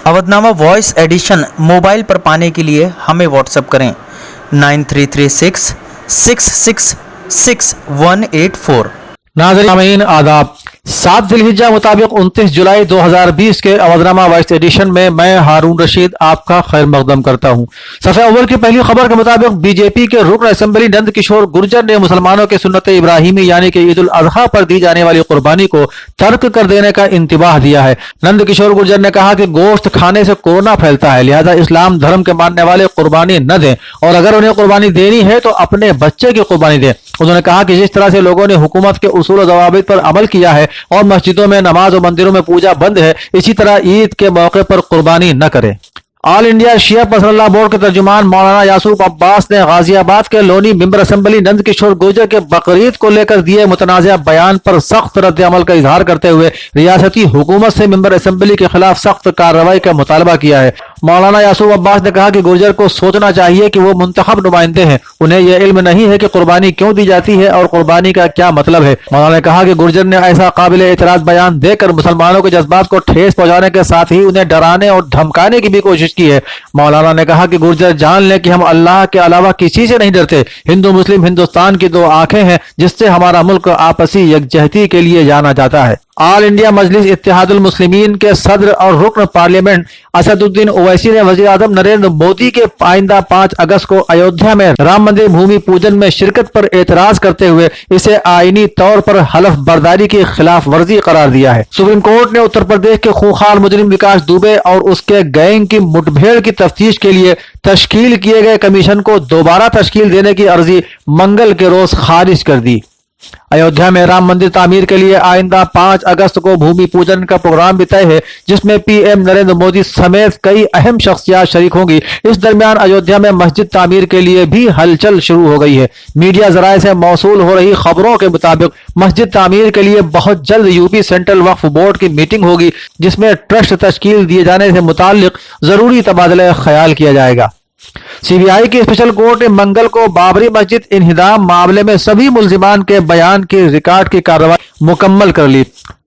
Avadhnama voice addition mobile पर पाने के लिए हमें व्हाट्सएप करें 9336666184। नाज़रीन आदाब। 7 ज़िलहिज्जा मुताबिक 29 जुलाई 2020 के अवधनामा वॉइस एडिशन में मैं हारून रशीद आपका खैर मकदम करता हूँ। सफ़े अव्वल की पहली खबर के मुताबिक बीजेपी के रुकन असेंबली नंद किशोर गुर्जर ने मुसलमानों के सुन्नत इब्राहिमी यानी कि ईद उल अज़हा पर दी जाने वाली कुर्बानी को तर्क कर देने का इंतबाह दिया है। नंद किशोर गुर्जर ने कहा कि गोश्त खाने से कोरोना फैलता है, लिहाजा इस्लाम धर्म के मानने वाले कुर्बानी न दें और अगर उन्हें कुर्बानी देनी है तो अपने बच्चे की कुर्बानी दें। उन्होंने कहा कि जिस तरह से लोगों ने हुकूमत के उसूल और ज़वाबित पर अमल किया है और मस्जिदों में नमाज और मंदिरों में पूजा बंद है, इसी तरह ईद के मौके पर कुर्बानी न करें। ऑल इंडिया शिया पसरल्लाह बोर्ड के तर्जुमान मौलाना यासूब अब्बास ने गाजियाबाद के लोनी मेंबर असेंबली नंद किशोर गुर्जर के बकरीद को लेकर दिए मुतनाज़ा बयान पर सख्त रद्द अमल का इजहार करते हुए रियासती हुकूमत से मेंबर असेंबली के खिलाफ सख्त कार्रवाई का मुतालबा किया है। मौलाना यासूब अब्बास ने कहा कि गुर्जर को सोचना चाहिए कि वो मुंतखब नुमाइंदे हैं, उन्हें यह इल्म नहीं है कि कुर्बानी क्यों दी जाती है और कुर्बानी का क्या मतलब है। मौलाना ने कहा कि गुर्जर ने ऐसा काबिल एतराज बयान देकर मुसलमानों के जज्बात को ठेस पहुंचाने के साथ ही उन्हें डराने और धमकाने की भी कोशिश की है। मौलाना ने कहा कि गुर्जर जान ले कि हम अल्लाह के अलावा किसी से नहीं डरते। हिंदू मुस्लिम हिंदुस्तान की 2 आंखें हैं जिससे हमारा मुल्क आपसी यकजहती के लिए जाना जाता है। ऑल इंडिया मजलिस इत्तेहादुल मुस्लिमीन के सदर और रुकन पार्लियामेंट असदुद्दीन ओवैसी ने वज़ीर आज़म नरेंद्र मोदी के आइंदा 5 अगस्त को अयोध्या में राम मंदिर भूमि पूजन में शिरकत पर एतराज करते हुए इसे आईनी तौर पर हलफ बर्दारी की खिलाफ वर्जी करार दिया है। सुप्रीम कोर्ट ने उत्तर प्रदेश के खूंखार मुजरिम विकास दुबे और उसके गैंग की मुठभेड़ की तफ्तीश के लिए तश्कील किए गए कमीशन को दोबारा तश्कील देने की अर्जी मंगल के रोज खारिज कर दी। अयोध्या में राम मंदिर तामीर के लिए आइंदा 5 अगस्त को भूमि पूजन का प्रोग्राम भी तय है, जिसमें पीएम नरेंद्र मोदी समेत कई अहम शख्सियात शरीक होंगी। इस दरमियान अयोध्या में मस्जिद तामीर के लिए भी हलचल शुरू हो गई है। मीडिया जराये से मौसूल हो रही खबरों के मुताबिक मस्जिद तामीर के लिए बहुत जल्द यूपी सेंट्रल वक्फ बोर्ड की मीटिंग होगी, जिसमें ट्रस्ट तश्कील दिए जाने से मुताल्लिक जरूरी तबादला ख्याल किया जाएगा। सीबीआई की स्पेशल कोर्ट ने मंगल को बाबरी मस्जिद इन्हिदाम मामले में सभी मुल्जिमान के बयान की रिकॉर्ड की कार्रवाई मुकम्मल कर ली।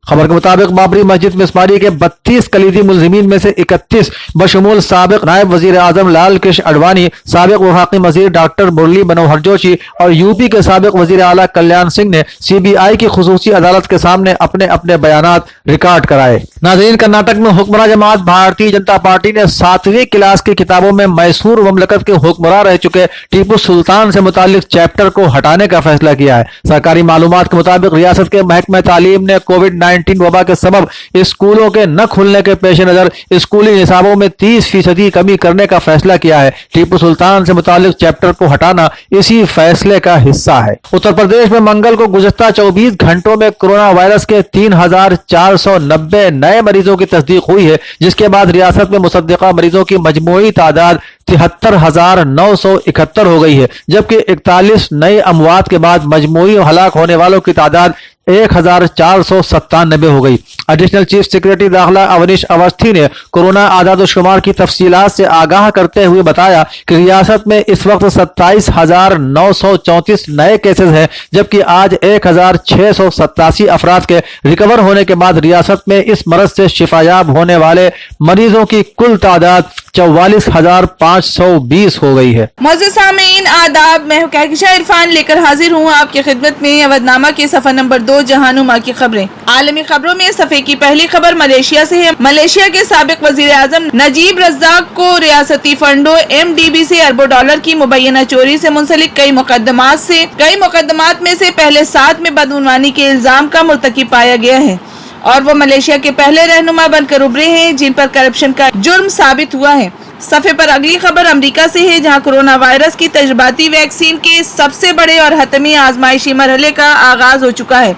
खबर के मुताबिक बाबरी मस्जिद मिसमारी के 32 कलीदी मुल्जिमीन में से 31 बशमूल साबिक नायब वजीर आजम लाल कृष्ण अडवाणी, साबिक वफाकी वजीर डॉक्टर मुरली मनोहर जोशी और यूपी के साबिक वजीर आला कल्याण सिंह ने सीबीआई की खुसूसी अदालत के सामने अपने अपने बयानात रिकॉर्ड कराए। नाज़रीन, कर्नाटक में हुक्मरान जमात भारतीय जनता पार्टी ने 7वीं क्लास की किताबों में मैसूर ममलकत के हुक्मरान रह चुके टीपू सुल्तान से मुतालिक चैप्टर को हटाने का फैसला किया है। सरकारी मालूमात के मुताबिक रियासत के महकमा तालीम ने कोविड-19 वबा के सबब स्कूलों के न खुलने के पेश नजर स्कूली निसाबों में 30% कमी करने का फैसला किया है। टीपू सुल्तान से मुतालिक चैप्टर को हटाना इसी फैसले का हिस्सा है। उत्तर प्रदेश में मंगल को गुज़श्ता 24 घंटों में कोरोना वायरस के 3490 नए मरीजों की तस्दीक हुई है, जिसके बाद रियासत में मुसद्दिका मरीजों की मजमूई तादाद 73,971 हो गई है, जबकि 41 नई अमवात के बाद मजमूई हलाक होने वालों की तादाद 1497 हो गई। एडिशनल चीफ सेक्रेटरी दाखिला अवनीश अवस्थी ने कोरोना आदाद शुमार की तफसीलात से आगाह करते हुए बताया कि रियासत में इस वक्त 27,934 नए केसेस हैं, जबकि आज 1,687 अफराद के रिकवर होने के बाद रियासत में इस मरज से शिफायाब होने वाले मरीजों की कुल तादाद 44,520 हो गई है। मौजूद सामीन आदाब, मैं कहकशा इरफान लेकर हाजिर हूँ आपकी खिदमत में अवधनामा के सफा नंबर 2 जहानुमा की खबरें। आलमी खबरों में सफे की पहली खबर मलेशिया से है। मलेशिया के साबिक वजीर आजम नजीब रज़ाक को रियासती फंडों MDB से अरबों डॉलर की मुबैना चोरी से मुंसलिक कई मुकदमात में से पहले 7 में बदउनवानी के इल्जाम का मुर्तकिब पाया गया है और वो मलेशिया के पहले रहनुमा बनकर उभरे हैं जिन पर करप्शन का जुर्म साबित हुआ है। सफे पर अगली खबर अमेरिका से है, जहां कोरोना वायरस की तजर्बाती वैक्सीन के सबसे बड़े और हतमी आजमाइशी मरहले का आगाज हो चुका है,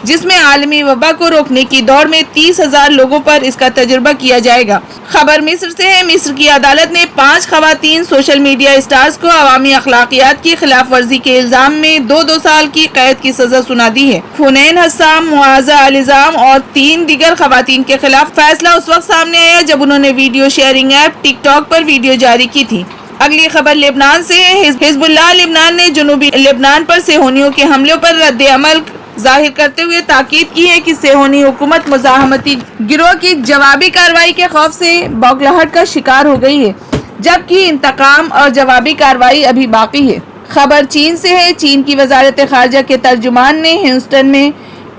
जिसमें आलमी वबा को रोकने की दौड़ में 30,000 लोगों पर इसका तजुर्बा किया जाएगा। खबर मिस्र से है। मिस्र की अदालत ने 5 खवातीन सोशल मीडिया स्टार्स को अवामी अखलाकियात की खिलाफ वर्जी के इल्जाम में 2 साल की कैद की सजा सुना दी है। हुनैन हस्साम, मुआजा अलिजाम और 3 दीगर खवातीन के खिलाफ फैसला उस वक्त सामने आया जब उन्होंने वीडियो शेयरिंग ऐप टिकटॉक पर वीडियो जारी की थी। अगली खबर लेबनान से है। हिजबुल्लाह लेबनान ने जनूबी लेबनान पर सेहोनियों के हमलों पर रद्द अमल ظاہر کرتے ہوئے تاکید کی ہے کہ صہیونی حکومت مزاحمتی گروہ کی جوابی کارروائی کے خوف سے بوگلاہٹ کا شکار ہو گئی ہے، جبکہ انتقام اور جوابی کارروائی ابھی باقی ہے۔ خبر چین سے ہے۔ چین کی وزارت خارجہ کے ترجمان نے ہیوسٹن میں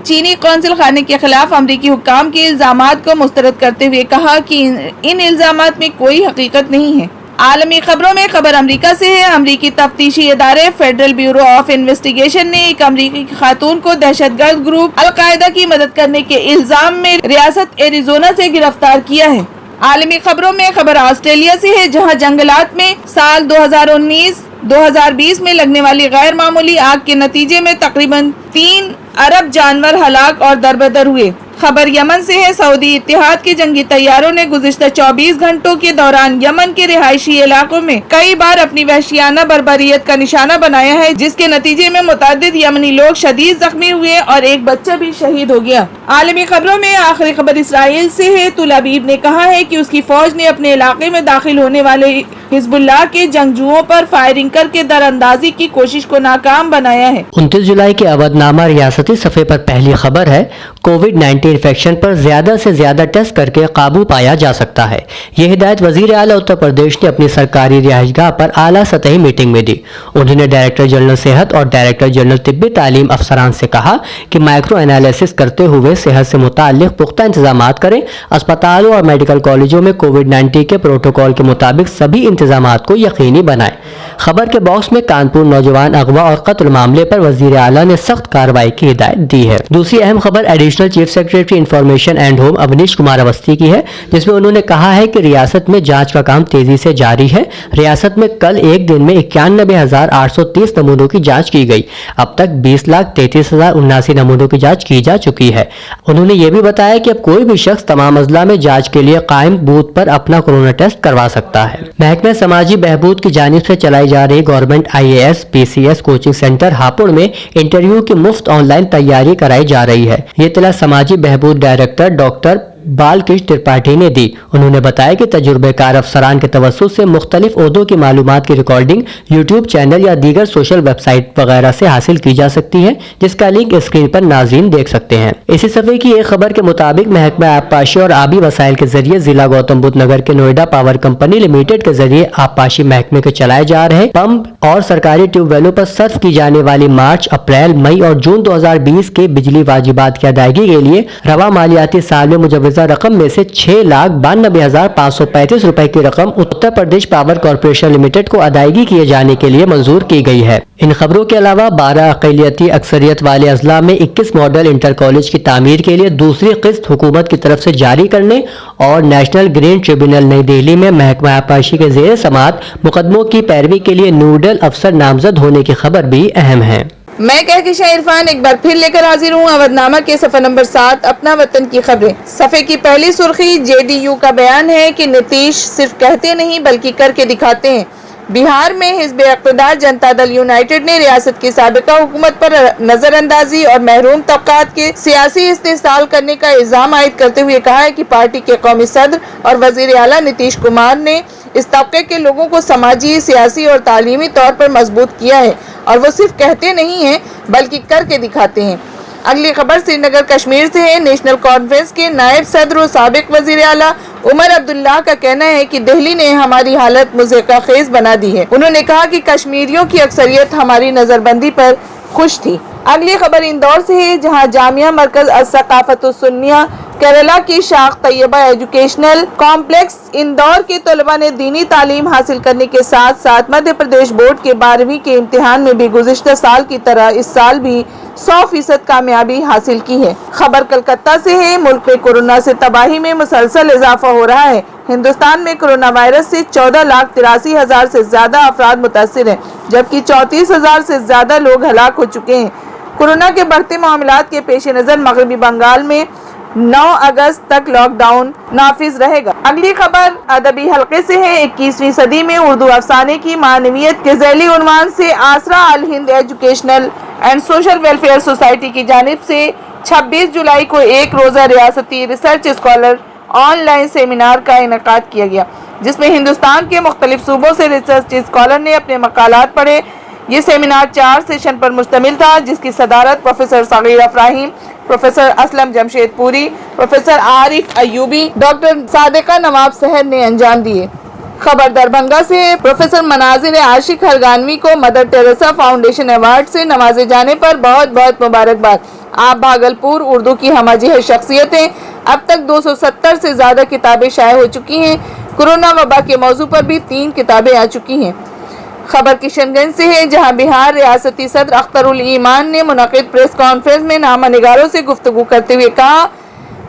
چینی قونصل خانے کے خلاف امریکی حکام کے الزامات کو مسترد کرتے ہوئے کہا کہ ان الزامات میں کوئی حقیقت نہیں ہے۔ عالمی خبروں میں خبر امریکہ سے ہے۔ امریکی تفتیشی ادارے فیڈرل بیورو آف انویسٹیگیشن نے ایک امریکی خاتون کو دہشت گرد گروپ القاعدہ کی مدد کرنے کے الزام میں ریاست ایریزونا سے گرفتار کیا ہے۔ عالمی خبروں میں خبر آسٹریلیا سے ہے، جہاں جنگلات میں سال 2019-2020 میں لگنے والی غیر معمولی آگ کے نتیجے میں تقریباً 3 ارب جانور ہلاک اور دربدر ہوئے۔ خبر یمن سے ہے۔ سعودی اتحاد کے جنگی طیاروں نے گزشتہ 24 گھنٹوں کے دوران یمن کے رہائشی علاقوں میں کئی بار اپنی وحشیانہ بربریت کا نشانہ بنایا ہے، جس کے نتیجے میں متعدد یمنی لوگ شدید زخمی ہوئے اور ایک بچہ بھی شہید ہو گیا۔ عالمی خبروں میں آخری خبر اسرائیل سے ہے۔ تل ابیب نے کہا ہے کہ اس کی فوج نے اپنے علاقے میں داخل ہونے والے حزب اللہ کے جنگجوؤں پر فائرنگ کر کے در اندازی کی کوشش کو ناکام بنایا ہے۔ 29 جولائی کے اودھ نامہ ریاستی صفحے پر پہلی خبر ہے، کووڈ-19 انفیکشن پر زیادہ سے زیادہ ٹیسٹ کر کے قابو پایا جا سکتا ہے۔ یہ ہدایت وزیر اعلیٰ اتر پردیش نے اپنی سرکاری رہائش گاہ پر اعلیٰ سطحی میٹنگ میں دی۔ انہوں نے ڈائریکٹر جنرل صحت اور ڈائریکٹر جنرل طبی تعلیم افسران سے کہا کہ مائکرو انالیسس کرتے ہوئے صحت سے متعلق پختہ انتظامات کریں۔ اسپتالوں اور میڈیکل کالجوں میں کووڈ-19 کے پروٹوکول کے مطابق سبھی انتظامات کو یقینی بنائیں۔ خبر کے باکس میں کانپور نوجوان اغوا اور قتل معاملے پر وزیر اعلیٰ نے سخت کارروائی کی ہدایت دی ہے۔ دوسری اہم خبر additional chief secretary information and home Awanish Kumar Awasthi کی ہے، جس میں انہوں نے کہا ہے کہ ریاست میں جانچ کا کام تیزی سے جاری ہے۔ ریاست میں کل ایک دن میں 91,830 نمونوں کی جانچ کی گئی۔ اب تک 20,33,079 نمونوں کی جانچ کی جا چکی ہے۔ انہوں نے یہ بھی بتایا کہ اب کوئی بھی شخص تمام اضلاع میں جانچ کے لیے قائم بوتھ پر اپنا کورونا ٹیسٹ کروا سکتا ہے۔ محکمہ سماجی بہبود کی جانب سے چلائی جا رہی government IAS PCS coaching centre Hapur میں انٹرویو کی مفت آن لائن تیاری کرائی جا رہی ہے۔ یہ اطلاع سماجی بہبود ڈائریکٹر ڈاکٹر بال کرش ترپاٹھی نے دی۔ انہوں نے بتایا کہ تجربہ کار افسران کے توسط سے مختلف عہدوں کی معلومات کی ریکارڈنگ یوٹیوب چینل یا دیگر سوشل ویب سائٹ وغیرہ سے حاصل کی جا سکتی ہے، جس کا لنک اسکرین پر ناظرین دیکھ سکتے ہیں۔ اسی صفحے کی ایک خبر کے مطابق محکمہ آبپاشی اور آبی وسائل کے ذریعے ضلع گوتم بدھ نگر کے نوئیڈا پاور کمپنی لمیٹڈ کے ذریعے آبپاشی محکمے کے چلائے جا رہے پمپ اور سرکاری ٹیوب ویلوں پر صرف کی جانے والی مارچ، اپریل، مئی اور جون 2020 کے بجلی واجبات کی ادائیگی کے لیے رواں مالیاتی سال میں مجوزہ رقم میں سے 6,92,535 روپے کی رقم Uttar Pradesh power corporation limited کو ادائیگی کیے جانے کے لیے منظور کی گئی ہے۔ ان خبروں کے علاوہ 12 اقلیتی اکثریت والے اضلاع میں 21 ماڈل انٹر کالج کی تعمیر کے لیے دوسری قسط حکومت کی طرف سے جاری کرنے اور نیشنل گرین ٹریبیونل نئی دہلی میں محکمہ آبپاشی کے زیر سماعت مقدموں کی پیروی کے لیے نوڈل افسر نامزد ہونے کی خبر بھی اہم ہے۔ میں کہکشاں عرفان ایک بار پھر لے کر حاضر ہوں اودھ نامہ کے صفحہ نمبر 7 اپنا وطن کی خبریں۔ صفحے کی پہلی سرخی JDU کا بیان ہے کہ نتیش صرف کہتے نہیں بلکہ کر کے دکھاتے ہیں۔ بہار میں حزب اقتدار جنتا دل یونائیٹڈ نے ریاست کی سابقہ حکومت پر نظر اندازی اور محروم طبقات کے سیاسی استحصال کرنے کا الزام عائد کرتے ہوئے کہا ہے کہ پارٹی کے قومی صدر اور وزیر اعلیٰ نتیش کمار نے اس طبقے کے لوگوں کو سماجی، سیاسی اور تعلیمی طور پر مضبوط کیا ہے اور وہ صرف کہتے نہیں ہیں بلکہ کر کے دکھاتے ہیں۔ اگلی خبر سری نگر کشمیر سے ہے۔ نیشنل کانفرنس کے نائب صدر و سابق وزیر اعلیٰ عمر عبداللہ کا کہنا ہے کہ دہلی نے ہماری حالت مضحکہ خیز بنا دی ہے۔ انہوں نے کہا کہ کشمیریوں کی اکثریت ہماری نظر بندی پر خوش تھی۔ اگلی خبر اندور سے ہے، جہاں جامعہ مرکز الثقافت السنیہ کیرلا کی شاخ طیبہ ایجوکیشنل کمپلیکس اندور کے طلباء نے دینی تعلیم حاصل کرنے کے ساتھ ساتھ مدھیہ پردیش بورڈ کے 12ویں کے امتحان میں بھی گزشتہ سال کی طرح اس سال بھی 100% کامیابی حاصل کی ہے۔ خبر کلکتہ سے ہے۔ ملک میں کورونا سے تباہی میں مسلسل اضافہ ہو رہا ہے۔ ہندوستان میں کورونا وائرس سے 14,83,000 سے زیادہ افراد متاثر ہیں، جبکہ 34,000 سے زیادہ لوگ ہلاک ہو چکے ہیں۔ کورونا کے بڑھتے معاملات کے پیش نظر مغربی بنگال میں 9 اگست تک لاک ڈاؤن نافذ رہے گا۔ اگلی خبر ادبی حلقے سے ہے۔ 21ویں صدی میں اردو افسانے کی معنویت کے ذیلی عنوان سے Asra Alhind educational and social welfare society کی جانب سے 26 جولائی کو ایک روزہ ریاستی research scholar online seminar کا انعقاد کیا گیا، جس میں ہندوستان کے مختلف صوبوں سے ریسرچ اسکالر نے اپنے مقالات پڑھے۔ یہ سیمینار 4 سیشن پر مشتمل تھا، جس کی صدارت پروفیسر صغیر افراہیم، پروفیسر اسلم جمشید پوری، پروفیسر عارف ایوبی، ڈاکٹر صادقہ نواب سحر نے انجام دیے۔ خبر دربھنگا سے پروفیسر مناظر عاشق ہرگانوی کو مدر ٹیریسا فاؤنڈیشن ایوارڈ سے نوازے جانے پر بہت بہت مبارکباد۔ آپ بھاگلپور اردو کی ہمہ جہت شخصیت ہیں۔ اب تک 270 سے زیادہ کتابیں شائع ہو چکی ہیں۔ کورونا وبا کے موضوع پر بھی 3 کتابیں آ چکی ہیں۔ خبر کشن گنج سے ہے، جہاں بہار ریاستی صدر اختر الایمان نے منعقد پریس کانفرنس میں نامہ نگاروں سے گفتگو کرتے ہوئے کہا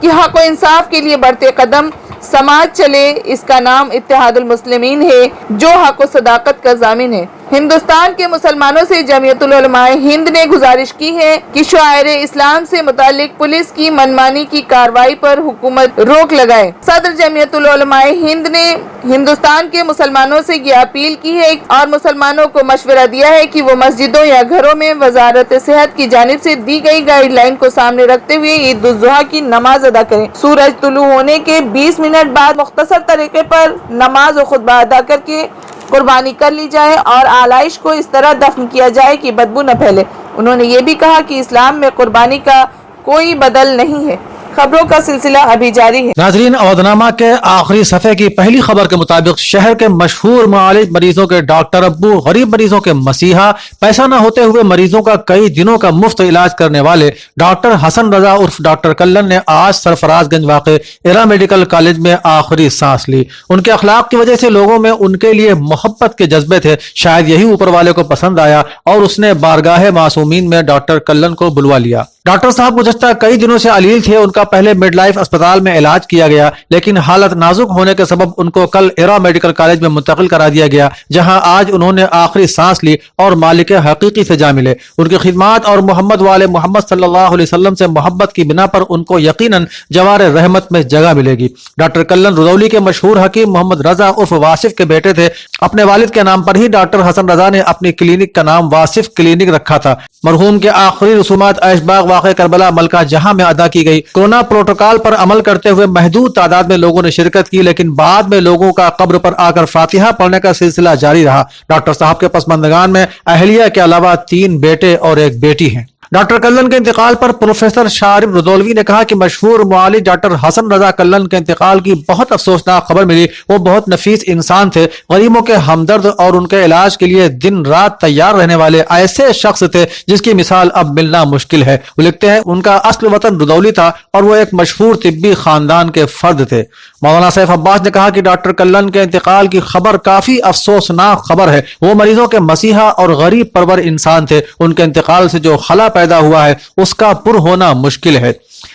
کہ حق و انصاف کے لیے بڑھتے قدم سماج چلے، اس کا نام اتحاد المسلمین ہے، جو حق و صداقت کا ضامن ہے۔ ہندوستان کے مسلمانوں سے جمعیت العلماء ہند نے گزارش کی ہے کہ شعائر اسلام سے متعلق پولیس کی منمانی کی کارروائی پر حکومت روک لگائے۔ صدر جمعیت العلماء ہند نے ہندوستان کے مسلمانوں سے یہ اپیل کی ہے اور مسلمانوں کو مشورہ دیا ہے کہ وہ مسجدوں یا گھروں میں وزارت صحت کی جانب سے دی گئی گائیڈ لائن کو سامنے رکھتے ہوئے عید الاضحیٰ کی نماز ادا کریں۔ سورج طلوع ہونے کے 20 منٹ بعد مختصر طریقے پر نماز و خطبہ ادا کر کے قربانی کر لی جائے اور آلائش کو اس طرح دفن کیا جائے کہ بدبو نہ پھیلے۔ انہوں نے یہ بھی کہا کہ اسلام میں قربانی کا کوئی بدل نہیں ہے۔ خبروں کا سلسلہ ابھی جاری ہے۔ ناظرین، اودھنامہ کے آخری صفحے کی پہلی خبر کے مطابق شہر کے مشہور معالج مریضوں کے ڈاکٹر ابو، غریب مریضوں کے مسیحا، پیسہ نہ ہوتے ہوئے مریضوں کا کئی دنوں کا مفت علاج کرنے والے ڈاکٹر حسن رضا عرف ڈاکٹر کلن نے آج سرفراز گنج واقع ایرا میڈیکل کالج میں آخری سانس لی۔ ان کے اخلاق کی وجہ سے لوگوں میں ان کے لیے محبت کے جذبے تھے، شاید یہی اوپر والے کو پسند آیا اور اس نے بارگاہ معصومین میں ڈاکٹر کلن کو بلوا لیا۔ ڈاکٹر صاحب گزشتہ کئی دنوں سے علیل تھے۔ ان کا پہلے مڈ لائف اسپتال میں علاج کیا گیا، لیکن حالت نازک ہونے کے سبب ان کو کل ایرا میڈیکل کالج میں منتقل کرا دیا گیا، جہاں آج انہوں نے آخری سانس لی اور مالک حقیقی سے جا ملے۔ ان کی خدمات اور محمد والے محمد صلی اللہ علیہ وسلم سے محبت کی بنا پر ان کو یقیناً جوار رحمت میں جگہ ملے گی۔ ڈاکٹر کلن رضولی کے مشہور حکیم محمد رضا عرف واصف کے بیٹے تھے۔ اپنے والد کے نام پر ہی ڈاکٹر حسن رضا نے اپنی کلینک کا نام واصف کلینک رکھا تھا۔ مرحوم کے آخری رسومات ایش باغ واقع کربلا ملکہ جہاں میں ادا کی گئی۔ کورونا پروٹوکال پر عمل کرتے ہوئے محدود تعداد میں لوگوں نے شرکت کی، لیکن بعد میں لوگوں کا قبر پر آ کر فاتحہ پڑھنے کا سلسلہ جاری رہا۔ ڈاکٹر صاحب کے پسماندگان میں اہلیہ کے علاوہ 3 بیٹے اور 1 بیٹی ہیں۔ ڈاکٹر کلن کے انتقال پر پروفیسر شارف رضولوی نے کہا کہ مشہور معالج ڈاکٹر حسن رضا کلن کے انتقال کی بہت افسوسناک خبر ملی۔ وہ بہت نفیس انسان تھے، غریبوں کے ہمدرد اور ان کے علاج کے لیے دن رات تیار رہنے والے ایسے شخص تھے جس کی مثال اب ملنا مشکل ہے۔ وہ لکھتے ہیں ان کا اصل وطن رضولی تھا اور وہ ایک مشہور طبی خاندان کے فرد تھے۔ مولانا سیف عباس نے کہا کہ ڈاکٹر کلن کے انتقال کی خبر کافی افسوسناک خبر ہے۔ وہ مریضوں کے مسیحا اور غریب پرور انسان تھے۔ ان کے انتقال سے جو خلا پیدا ہوا ہے اس کا پر ہونا مشکل ہے۔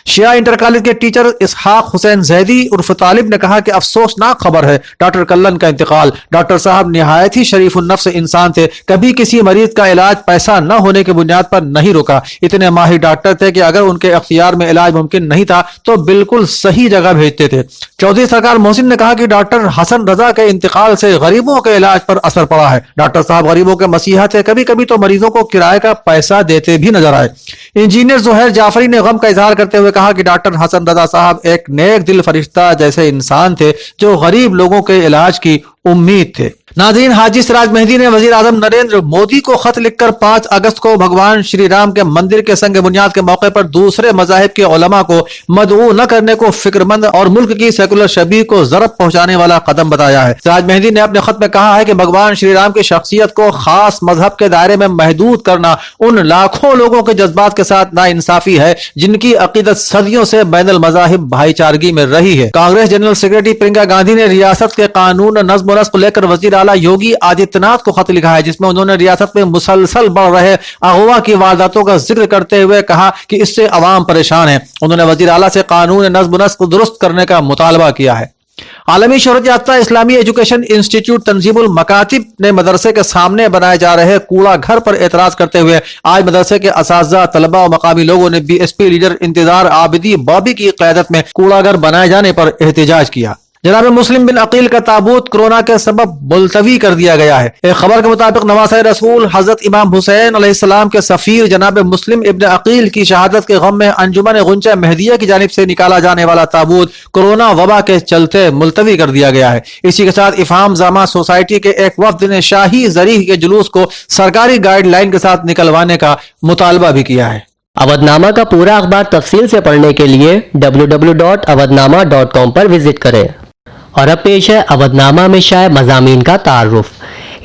شیعہ انٹر کالج کے ٹیچر اسحاق حسین زیدی عرف طالب نے کہا کہ افسوسناک خبر ہے ڈاکٹر کلن کا انتقال۔ ڈاکٹر صاحب نہایت ہی شریف النفس انسان تھے، کبھی کسی مریض کا علاج پیسہ نہ ہونے کی بنیاد پر نہیں روکا۔ اتنے ماہر ڈاکٹر تھے کہ اگر ان کے اختیار میں علاج ممکن نہیں تھا تو بالکل صحیح جگہ بھیجتے تھے۔ چودھری سرکار محسن نے کہا کہ ڈاکٹر حسن رضا کے انتقال سے غریبوں کے علاج پر اثر پڑا ہے۔ ڈاکٹر صاحب غریبوں کے مسیحا تھے، کبھی کبھی تو مریضوں کو کرائے کا پیسہ دیتے بھی نظر آئے۔ انجینئر زہیر جعفری نے غم کا اظہار کرتے ہوئے کہا کہ ڈاکٹر حسن رضا صاحب ایک نیک دل فرشتہ جیسے انسان تھے جو غریب لوگوں کے علاج کی امید تھے۔ ناظرین، حاجی سراج مہدی نے وزیر اعظم نریندر مودی کو خط لکھ کر 5 اگست کو بھگوان شری رام کے مندر کے سنگ بنیاد کے موقع پر دوسرے مذاہب کے علماء کو مدعو نہ کرنے کو فکر مند اور ملک کی سیکولر شبیہ کو ضرب پہنچانے والا قدم بتایا ہے۔ سراج مہدی نے اپنے خط میں کہا ہے کہ بھگوان شری رام کی شخصیت کو خاص مذہب کے دائرے میں محدود کرنا ان لاکھوں لوگوں کے جذبات کے ساتھ ناانصافی ہے جن کی عقیدت صدیوں سے بین المذاہب بھائی چارگی میں رہی ہے۔ کانگریس جنرل سیکرٹری پرینکا گاندھی نے ریاست کے قانون نظم و نسق کو لے کر وزیر اعلیٰ یوگی آدتیہ ناتھ کو خط لکھا ہے، جس میں انہوں نے ریاست میں مسلسل بڑھ رہے اغوا کی وارداتوں کا ذکر کرتے ہوئے کہا کہ اس سے عوام پریشان ہیں۔ انہوں نے وزیر اعلیٰ سے قانون نظم و نسق کو درست کرنے کا مطالبہ کیا ہے۔ عالمی شہرت یافتہ اسلامی ایجوکیشن انسٹیٹیوٹ تنظیم المکاتب نے مدرسے کے سامنے بنائے جا رہے کوڑا گھر پر اعتراض کرتے ہوئے آج مدرسے کے اساتذہ، طلبہ و مقامی لوگوں نے BSP لیڈر انتظار عابدی بابی کی قیادت میں کوڑا گھر بنائے جانے پر احتجاج کیا۔ जनाब मुस्लिम बिन अकील का ताबूत कोरोना के सबब मुलतवी कर दिया गया है। एक खबर के मुताबिक नवासे रसूल हजरत इमाम हुसैन अलैहिस्सलाम के सफीर जनाब मुस्लिम इब्न अकील की शहादत के गम में अंजुमन गुंजा महदिया की जानिब से निकाला जाने वाला ताबूत कोरोना वबा के चलते मुलतवी कर दिया गया है। इसी के साथ इफाम जामा सोसाइटी के एक वफ्द ने शाही ज़रीह के जुलूस को सरकारी गाइडलाइन के साथ निकलवाने का मुतालबा भी किया है। अवधनामा का पूरा अखबार तफसील से पढ़ने के लिए www.awadnama.com पर विजिट करें। और अब पेश है अवधनामा में शाये मज़ामीन का तारुफ।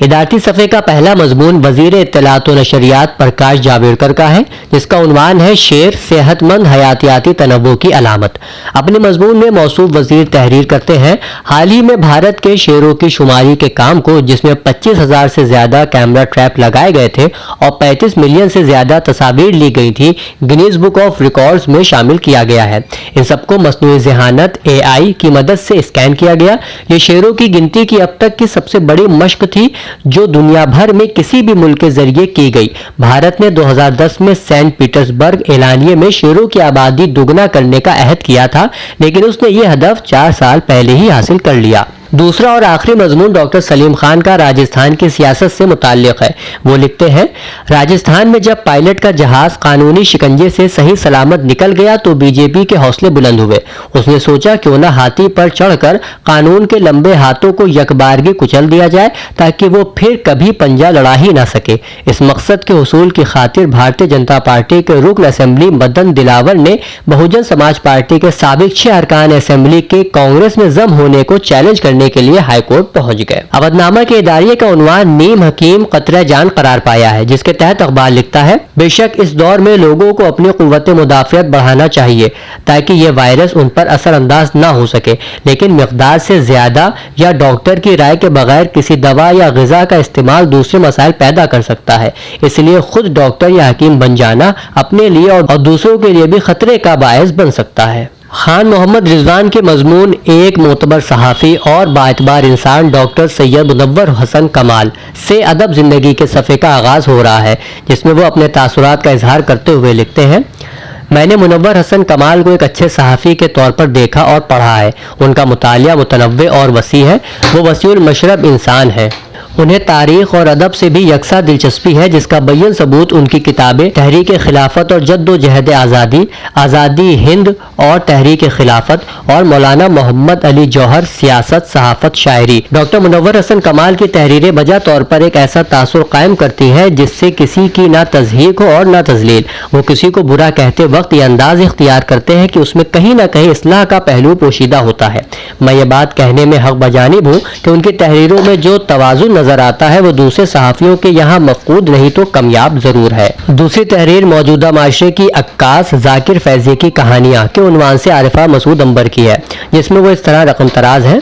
इदारती सफ़े का पहला मजमून वज़ीर इत्तलात व नशरियात प्रकाश जावेडकर का है, जिसका उन्वान है शेर सेहतमंद हयातियाती तनव्वु की अलामत। अपने मजमून में मौसूफ वज़ीर तहरीर करते हैं, हाल ही में भारत के शेरों की शुमारी के काम को, जिसमें 25,000 से ज़्यादा कैमरा ट्रैप लगाए गए थे और 35 मिलियन से ज़्यादा तस्वीर ली गई थी, गिनीज बुक ऑफ रिकॉर्ड्स में शामिल किया गया है। इन सबको मसनूई ज़हानत AI की मदद से स्कैन किया गया। ये शेरों की गिनती की अब तक की सबसे बड़ी मश्क थी जो दुनिया भर में किसी भी मुल्क के जरिए की गई। भारत ने 2010 में सेंट पीटर्सबर्ग एलानिये में शेरों की आबादी दुगना करने का अहद किया था, लेकिन उसने ये हदफ 4 साल पहले ही हासिल कर लिया। दूसरा और आखिरी मजमून डॉक्टर सलीम खान का राजस्थान की सियासत से मुताल्लिक है। वो लिखते हैं, राजस्थान में जब पायलट का जहाज कानूनी शिकंजे से सही सलामत निकल गया तो बीजेपी के हौसले बुलंद हुए। उसने सोचा क्यों न हाथी पर चढ़कर कानून के लंबे हाथों को यकबारगी कुचल दिया जाए ताकि वो फिर कभी पंजा लड़ा ही ना सके। इस मकसद के हुसूल की खातिर भारतीय जनता पार्टी के रुकन असेंबली मदन दिलावर ने बहुजन समाज पार्टी के साबिक 6 अरकान असेंबली के कांग्रेस में जम होने को चैलेंज करने के लिए हाईकोर्ट पहुंच गए। अवधनामा के इदारे का उन्वान नीम हकीम कतरा जान करार पाया है, जिसके तहत अखबार लिखता है, बेशक इस दौर में लोगों को अपनी कुव्वत मुदाफियत बढ़ाना चाहिए ताकि ये वायरस उन पर असर अंदाज ना हो सके, लेकिन मिकदार से ज्यादा या डॉक्टर की राय के बगैर किसी दवा या ग़िज़ा का इस्तेमाल दूसरे मसाइल पैदा कर सकता है। इसलिए खुद डॉक्टर या हकीम बन जाना अपने लिए और दूसरों के लिए भी खतरे का बायस बन सकता है। खान मोहम्मद रिजवान के मजमून एक मोतबर सहाफ़ी और बाएतबार इंसान डॉक्टर सैयद मुनव्वर हसन कमाल से अदब ज़िंदगी के सफ़े का आगाज़ हो रहा है, जिसमें वो अपने तासुरात का इजहार करते हुए लिखते हैं, मैंने मुनव्वर हसन कमाल को एक अच्छे सहाफ़ी के तौर पर देखा और पढ़ा है। उनका मुतालिया मुतनव्वे और वसी है। वो वसीउल मशरब इंसान है। उन्हें तारीख और अदब से भी यकसा दिलचस्पी है, जिसका बय्यन सबूत उनकी किताबें तहरीक खिलाफत और जद्दोजहद आज़ादी, आज़ादी हिंद और तहरीक खिलाफत और मौलाना मोहम्मद अली जौहर सियासत, सहाफ़त, शायरी। डॉक्टर मुनव्वर हसन कमाल की तहरीरें बजा तौर पर एक ऐसा तासुर कायम करती है जिससे किसी की ना तज़हीक हो और ना तज़लील। वो किसी को बुरा कहते वक्त ये अंदाज इख्तियार करते हैं कि उसमें कहीं ना कहीं इस्लाह का पहलू पोशीदा होता है। मैं ये बात कहने में हक बजानिब हूँ कि उनकी तहरीरों में जो तवाज़ुन नजर आता है वो दूसरे सहाफ़ियों के यहाँ मफकूद नहीं तो कमयाब जरूर है। दूसरी तहरीर मौजूदा माशरे की अक्कास जाकिर फैजी की कहानियाँ के उन्वान से आरिफा मसूद अंबर की है, जिसमें वो इस तरह रकम तराज है।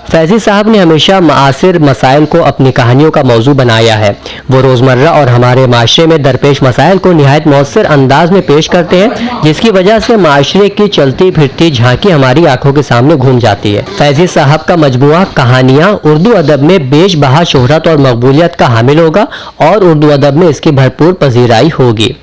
फैजी साहब ने हमेशा मासिर मसाइल को अपनी कहानियों का मौजू बनाया है। वो रोज़मर्रा और हमारे माशरे में दरपेश मसाइल को निहायत मौसर अंदाज में पेश करते हैं, जिसकी वजह से माशरे की चलती फिरती झांकी हमारी आंखों के सामने घूम जाती है। फैजी साहब का मजमुआ कहानियाँ उर्दू अदब में बेशबहा शोहरत और मकबूलियत का हामिल होगा और उर्दू अदब में इसकी भरपूर पजीराई होगी।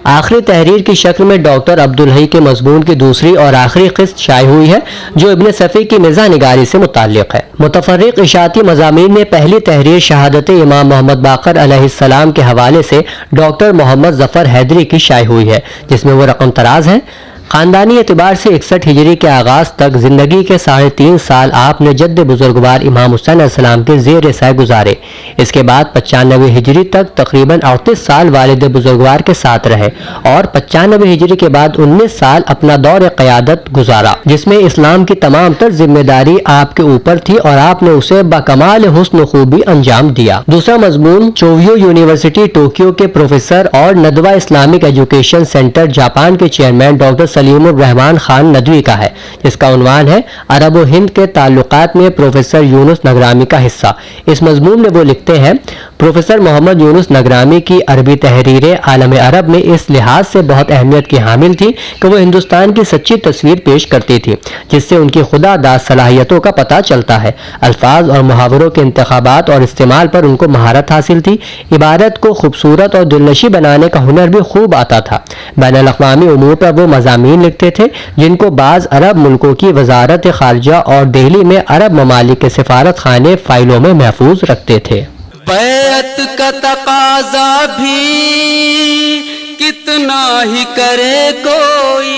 आखिरी तहरीर की शक्ल में डॉक्टर अब्दुल हई के मजमून की दूसरी और आखिरी किस्त शाये हुई है, जो इब्न सफ़ी की मिज़ा निगारी से मुताल्लिक़ है। मुतफ़र्रिक़ इशाती मज़ामीन में पहली तहरीर शहादत इमाम मोहम्मद बाक़र अलैहिस्सलाम के हवाले से डॉक्टर मोहम्मद ज़फ़र हैदरी की शाये हुई है, जिसमें वो रकम तराज है। ख़ानदानी एतबार से 61 हिजरी के आगाज़ तक ज़िंदगी के 3.5 साल आपने जद्द बुजुर्गवार इमाम हुसैन अलैहिस्सलाम के ज़ेर सह गुजारे। इसके बाद 95 हिजरी तक तकरीबन 38 साल वालिद बुजुर्गवार के साथ रहे और 95 हिजरी के बाद 19 साल अपना दौर क़यादत गुजारा, जिसमें इस्लाम की तमाम तर जिम्मेदारी आपके ऊपर थी और आपने उसे बकमाल हुस्न खूबी अंजाम दिया। दूसरा मजमून चोव्यो यूनिवर्सिटी टोक्यो के प्रोफेसर और Nadwa Islamic education centre Japan के चेयरमैन डॉक्टर सलीमुर रहमान खान नदवी का है, जिसका उन्वान है अरब हिंद के ताल्लुकात में प्रोफेसर यूनुस नगरामी का हिस्सा। इस मजमून में वो लिखते हैं, प्रोफेसर मोहम्मद यूनुस नगरामी की अरबी तहरीरें आलम अरब में इस लिहाज से बहुत अहमियत की हामिल थी कि वो हिंदुस्तान की सच्ची तस्वीर पेश करती थी, जिससे उनकी खुदादाद सलाहियतों का पता चलता है। अल्फाज और मुहावरों के इंतखाबात और इस्तेमाल पर उनको महारत हासिल थी। इबारत को खूबसूरत और दिलनशी बनाने का हुनर भी खूब आता था। बैनुल अक़वामी उमूर पर वो मज़ामीन लिखते थे जिनको बाज़ अरब मुल्कों की वजारत खारजा और दिल्ली में अरब ममालिक के सिफारत खाने फाइलों में महफूज रखते थे। बैत का तकाजा भी कितना ही करे कोई,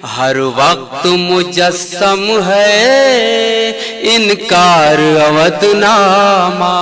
हर वक्त मुजस्सम है इनकार अवदनामा।